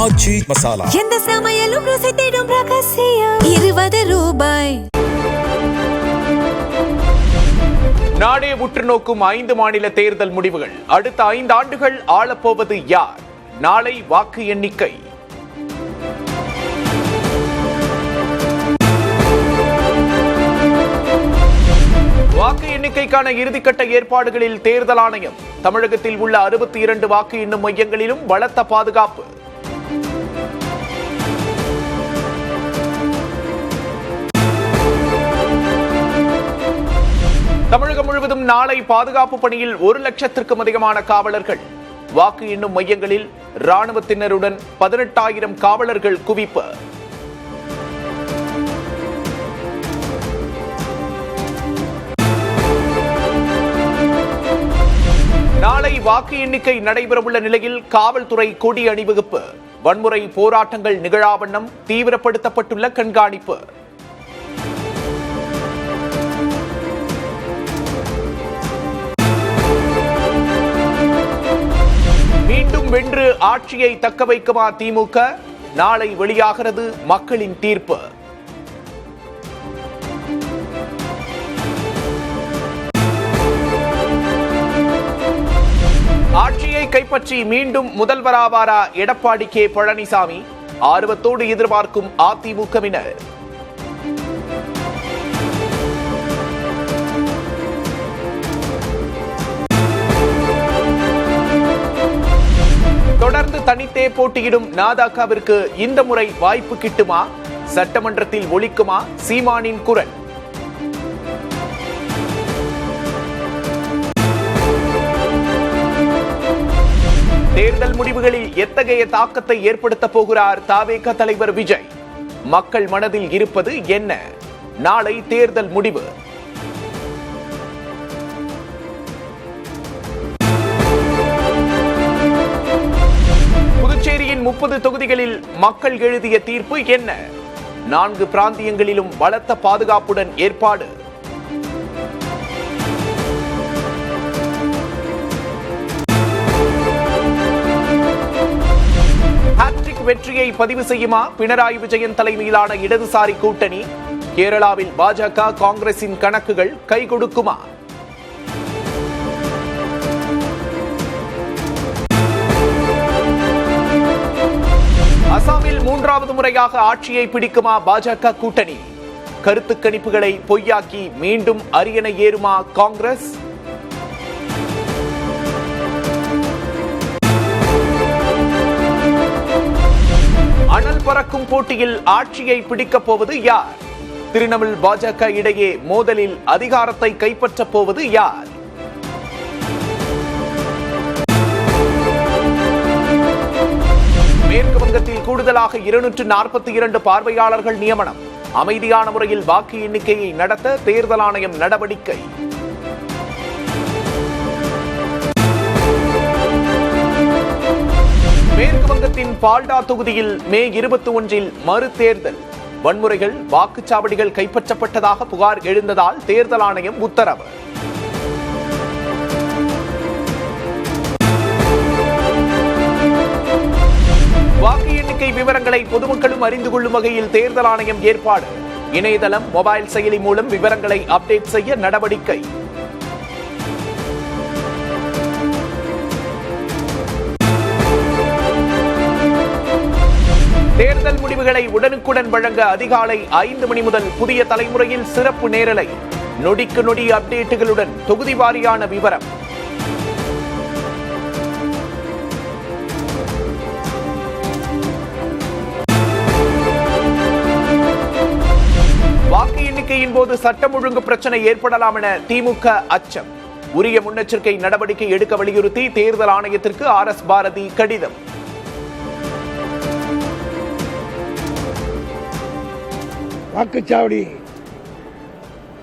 ஆச்சி மசாலா. எந்த சமையலும் ருசி தேடும் ரகசியம். 20 ரூபாய். நாடே உற்று நோக்கும் 5 மாநில தேர்தல் முடிவுகள். அடுத்த 5 ஆண்டுகள் ஆளப்போவது யார்? நாளை வாக்கு எண்ணிக்கை. வாக்கு எண்ணிக்கைக்கான இறுதிக்கட்ட ஏற்பாடுகளில் தேர்தல் ஆணையம். தமிழகத்தில் உள்ள 62 வாக்கு எண்ணும் மையங்களிலும் பலத்த பாதுகாப்பு. தமிழகம் முழுவதும் நாளை பாதுகாப்பு பணியில் 1 லட்சத்திற்கும் அதிகமான காவலர்கள். வாக்கு எண்ணும் மையங்களில் ராணுவத்தினருடன் 18,000 காவலர்கள் குவிப்பு. நாளை வாக்கு எண்ணிக்கை நடைபெறவுள்ள நிலையில் காவல்துறை கொடி அணிவகுப்பு. வன்முறை போராட்டங்கள் நிகழாவண்ணம் தீவிரப்படுத்தப்பட்டுள்ள கண்காணிப்பு. மீண்டும் வென்று ஆட்சியை தக்க வைக்குமா திமுக? நாளை வெளியாகிறது மக்களின் தீர்ப்பு. ஆட்சியை கைப்பற்றி மீண்டும் முதல்வராவாரா எடப்பாடி கே பழனிசாமி? ஆர்வத்தோடு எதிர்பார்க்கும் அதிமுகவினர். தொடர்ந்து தனித்தே போட்டியிடும் நாதாகாவிற்கு இந்த முறை வாய்ப்பு கிட்டுமா? சட்டமன்றத்தில் ஒலிக்குமா சீமானின் குரல்? தேர்தல் முடிவுகளில் எத்தகைய தாக்கத்தை ஏற்படுத்த போகிறார் தவேக தலைவர் விஜய்? மக்கள் மனதில் இருப்பது என்ன? நாளை தேர்தல் முடிவு. புதுச்சேரியின் 30 தொகுதிகளில் மக்கள் எழுதிய தீர்ப்பு என்ன? 4 பிராந்தியங்களிலும் பலத்த பாதுகாப்புடன் ஏற்பாடு. வெற்றியை பதிவு செய்யுமா பினராயி விஜயன் தலைமையிலான இடதுசாரி கூட்டணி? கேரளாவில் பாஜக காங்கிரசின் கணக்குகள் கை கொடுக்குமா? அசாமில் 3வது முறையாக ஆட்சியை பிடிக்குமா பாஜக கூட்டணி? கருத்து கணிப்புகளை பொய்யாக்கி மீண்டும் அரியணை ஏறுமா காங்கிரஸ்? அனல் பறக்கும் போட்டியில் ஆட்சியை பிடிக்கப் போவது யார்? திரிணாமுல் பாஜக இடையே மோதலில் அதிகாரத்தை கைப்பற்றப் போவது யார்? மேற்கு வங்கத்தில் கூடுதலாக 242 பார்வையாளர்கள் நியமனம். அமைதியான முறையில் வாக்கு எண்ணிக்கையை நடத்த தேர்தல் ஆணையம் நடவடிக்கை. மேற்கு வங்கத்தின் பால்டா தொகுதியில் மே 21 மறு தேர்தல். வன்முறைகள், வாக்குச்சாவடிகள் கைப்பற்றப்பட்டதாக புகார் எழுந்ததால் தேர்தல் ஆணையம் உத்தரவு. வாக்கு எண்ணிக்கை விவரங்களை பொதுமக்களும் அறிந்து கொள்ளும் வகையில் தேர்தல் ஆணையம் ஏற்பாடு. இணையதளம், மொபைல் செயலி மூலம் விவரங்களை அப்டேட் செய்ய நடவடிக்கை. தேர்தல் முடிவுகளை உடனுக்குடன் வழங்க அதிகாலை 5 மணி முதல் புதிய தலைமுறையில் சிறப்பு நேரலை. நொடிக்கு நொடி அப்டேட்டுகளுடன் தொகுதி வாரியான விவரம். வாக்கு எண்ணிக்கையின் போது சட்டம் ஒழுங்கு பிரச்சனை ஏற்படலாம் என திமுக அச்சம். உரிய முன்னெச்சரிக்கை நடவடிக்கை எடுக்க வலியுறுத்தி தேர்தல் ஆணையத்திற்கு RS பாரதி கடிதம். வாக்குச்சாவடி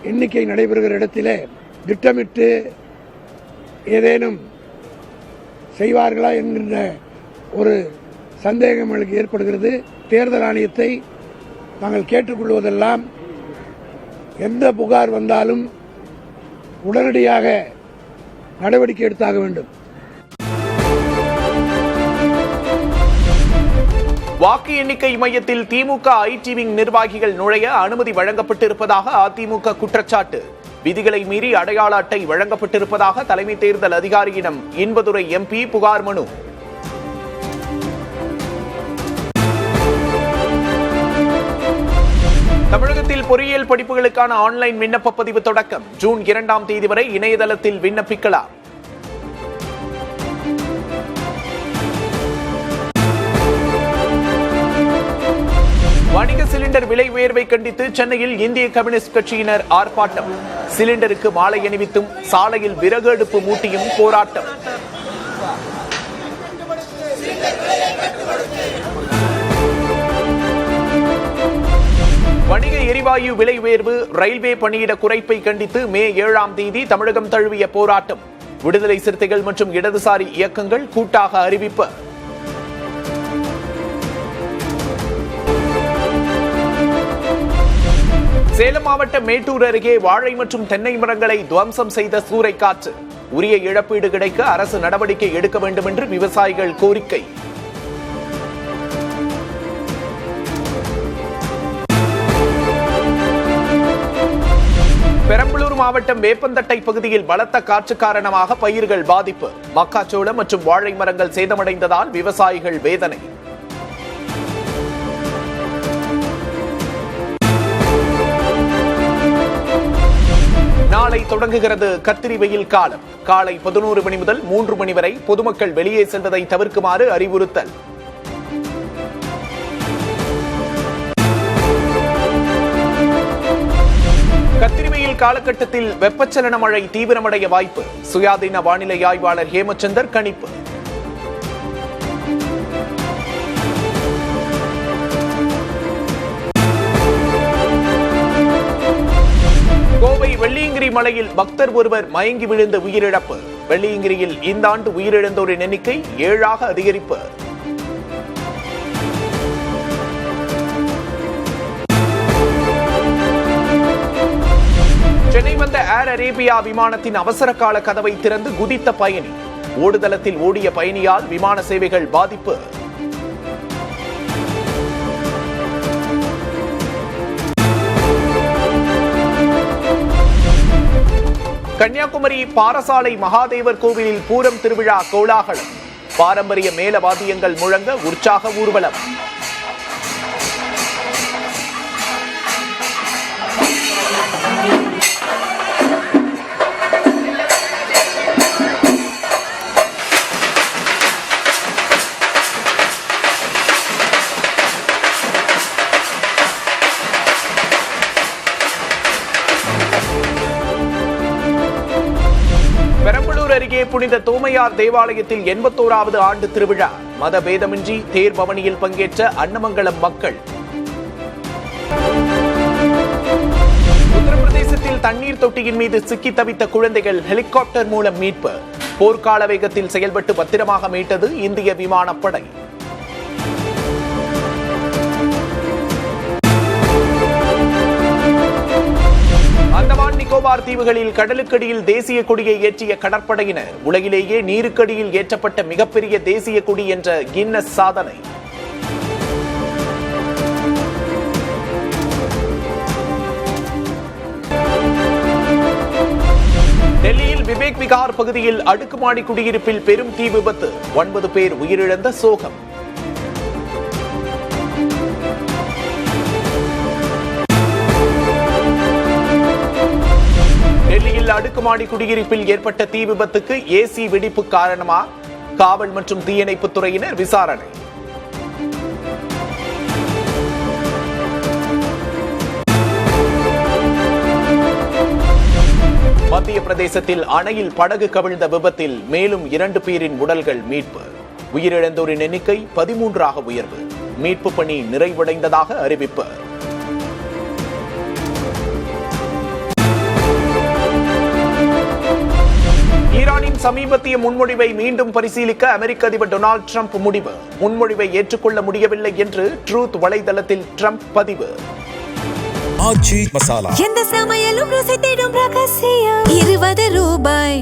எண்ணிக்கை நடைபெறுகிற இடத்திலே திட்டமிட்டு ஏதேனும் செய்வார்களா என்கின்ற ஒரு சந்தேகம் எனக்கு ஏற்படுகிறது. தேர்தல் ஆணையத்தை நாங்கள் கேட்டுக்கொள்வதெல்லாம் எந்த புகார் வந்தாலும் உடனடியாக நடவடிக்கை எடுத்தாக வேண்டும். வாக்கு எண்ணிக்கை மையத்தில் திமுக ஐடி விங் நிர்வாகிகள் நுழைய அனுமதி வழங்கப்பட்டிருப்பதாக அதிமுக குற்றச்சாட்டு. விதிகளை மீறி அடையாள அட்டை வழங்கப்பட்டிருப்பதாக தலைமை தேர்தல் அதிகாரியிடம் இன்பதுரை எம்பி புகார் மனு. தமிழகத்தில் பொறியியல் படிப்புகளுக்கான ஆன்லைன் விண்ணப்ப பதிவு தொடக்கம். ஜூன் 2ஆம் தேதி வரை இணையதளத்தில் விண்ணப்பிக்கலாம். வணிக சிலிண்டர் விலை உயர்வை கண்டித்து சென்னையில் இந்திய கம்யூனிஸ்ட் கட்சியினர் ஆர்ப்பாட்டம். சிலிண்டருக்கு மாலை அணிவித்தும் சாலையில் விறகு அடுப்பு மூட்டியும் போராட்டம். வணிக எரிவாயு விலை உயர்வு, ரயில்வே பணியிட குறைப்பை கண்டித்து மே 7ஆம் தேதி தமிழகம் தழுவிய போராட்டம். விடுதலை சிறுத்தைகள் மற்றும் இடதுசாரி இயக்கங்கள் கூட்டாக அறிவிப்பு. சேலம் மாவட்டம் மேட்டூர் அருகே வாழை மற்றும் தென்னை மரங்களை துவம்சம் செய்த சூறைக்காற்று. உரிய இழப்பீடு கிடைக்க அரசு நடவடிக்கை எடுக்க வேண்டும் என்று விவசாயிகள் கோரிக்கை. பெரம்பலூர் மாவட்டம் வேப்பந்தட்டை பகுதியில் பலத்த காற்று காரணமாக பயிர்கள் பாதிப்பு. மக்காச்சோளம் மற்றும் வாழை மரங்கள் சேதமடைந்ததால் விவசாயிகள் வேதனை. நாளை தொடங்குகிறது கத்திரி வெயில் காலம். காலை 11 மணி முதல் 3 மணி வரை பொதுமக்கள் வெளியே செல்வதை தவிர்க்குமாறு அறிவுறுத்தல். கத்திரி வெயில் காலகட்டத்தில் வெப்பச்சலன மழை தீவிரமடைய வாய்ப்பு. சுயாதீன வானிலை ஆய்வாளர் ஹேமச்சந்தர் கணிப்பு. கோவை வெள்ளியங்கிரி மலையில் பக்தர் ஒருவர் மயங்கி விழுந்து உயிரிழப்பு. வெள்ளியங்கிரியில் இந்த ஆண்டு உயிரிழந்தோரின் எண்ணிக்கை 7ஆக அதிகரிப்பு. சென்னை வந்த ஏர் அரேபியா விமானத்தின் அவசர கால கதவை திறந்து குதித்த பயணி. ஓடுதளத்தில் ஓடிய பயணியால் விமான சேவைகள் பாதிப்பு. கன்னியாகுமரி பாரசாலை மகாதேவர் கோவிலில் பூரம் திருவிழா கோலாகலம். பாரம்பரிய மேளவாத்தியங்கள் முழங்க உற்சாக ஊர்வலம். பெரம்பலூர் அருகே புனித தோமையார் தேவாலயத்தில் 81வது ஆண்டு திருவிழா. மதபேதமின்றி தேர் பவனியில் பங்கேற்ற அன்னமங்கலம் மக்கள். உத்தரப்பிரதேசத்தில் தண்ணீர் தொட்டியின் மீது சிக்கி தவித்த குழந்தைகள் ஹெலிகாப்டர் மூலம் மீட்பு. போர்க்கால வேகத்தில் செயல்பட்டு பத்திரமாக மீட்டது இந்திய விமானப்படை. அந்தமான் நிக்கோபார் தீவுகளில் கடலுக்கடியில் தேசிய கொடியை ஏற்றிய கடற்படையினர். உலகிலேயே நீருக்கடியில் ஏற்றப்பட்ட மிகப்பெரிய தேசிய கொடி என்ற கின்னஸ் சாதனை. டெல்லியில் விவேக் விகார் பகுதியில் அடுக்குமாடி குடியிருப்பில் பெரும் தீ விபத்து. 9 பேர் உயிரிழந்த சோகம். டெல்லியில் அடுக்குமாடி குடியிருப்பில் ஏற்பட்ட தீ விபத்துக்கு ஏசி வெடிப்பு காரணமா? காவல் மற்றும் தீயணைப்புத் துறையினர் விசாரணை. மத்திய பிரதேசத்தில் அணையில் படகு கவிழ்ந்த விபத்தில் மேலும் 2 பேரின் உடல்கள் மீட்பு. உயிரிழந்தோரின் எண்ணிக்கை 13ஆக உயர்வு. மீட்பு பணி நிறைவடைந்ததாக அறிவிப்பு. ஈரானின் சமீபத்திய முன்மொழிவை மீண்டும் பரிசீலிக்க அமெரிக்க அதிபர் டொனால்டு டிரம்ப் முடிவு. முன்மொழிவை ஏற்றுக்கொள்ள முடியவில்லை என்று ட்ரூத் வலைதளத்தில் டிரம்ப் பதிவு. எந்த சமையலும் ருசி தேடும் ரகசியம் 20 ரூபாய்.